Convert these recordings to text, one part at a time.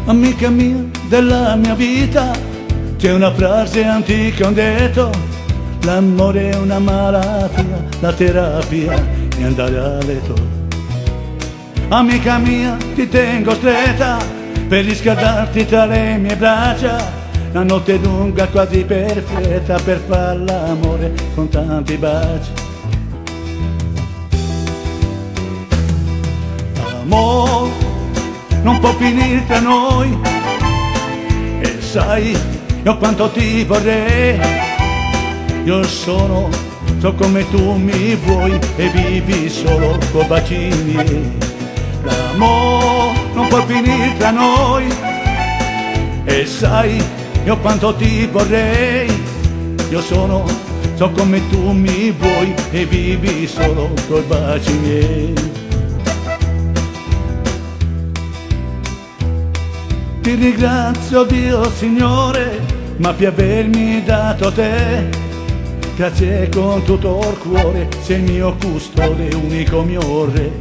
Amica mia della mia vita, c'è una frase antica, ho detto: l'amore è una malattia, la terapia è andare a letto. Amica mia, ti tengo stretta per riscaldarti tra le mie braccia, la notte lunga quasi perfetta per far l'amore con tanti baci. Amore non può finire tra noi, e sai io quanto ti vorrei. Io so come tu mi vuoi e vivi solo con baci miei. L'amore non può finire tra noi, e sai io quanto ti vorrei. Io so come tu mi vuoi e vivi solo con baci miei. Ti ringrazio Dio Signore, ma per avermi dato te. Grazie con tutto il cuore, sei il mio custode, unico mio re.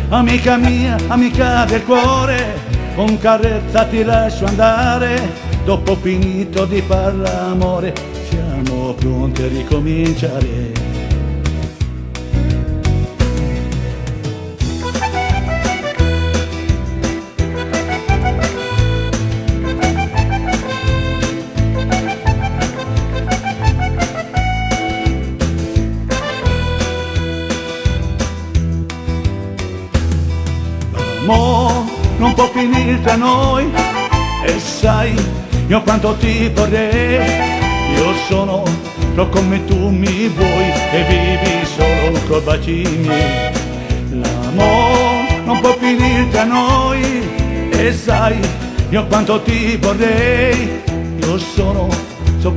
Amica mia, amica del cuore, con carezza ti lascio andare. Dopo finito di far l'amore, siamo pronti a ricominciare. Non può finire tra noi, e sai io quanto ti vorrei. Io sono come tu mi vuoi e vivi solo con baci miei. L'amore non può finire tra noi, e sai io quanto ti vorrei. Io sono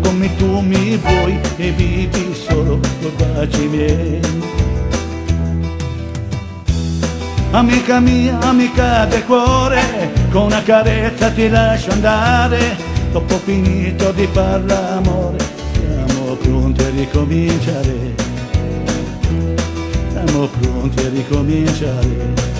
come tu mi vuoi e vivi solo con baci miei. Amica mia, amica del cuore, con una carezza ti lascio andare. Dopo finito di far l'amore, siamo pronti a ricominciare. Siamo pronti a ricominciare.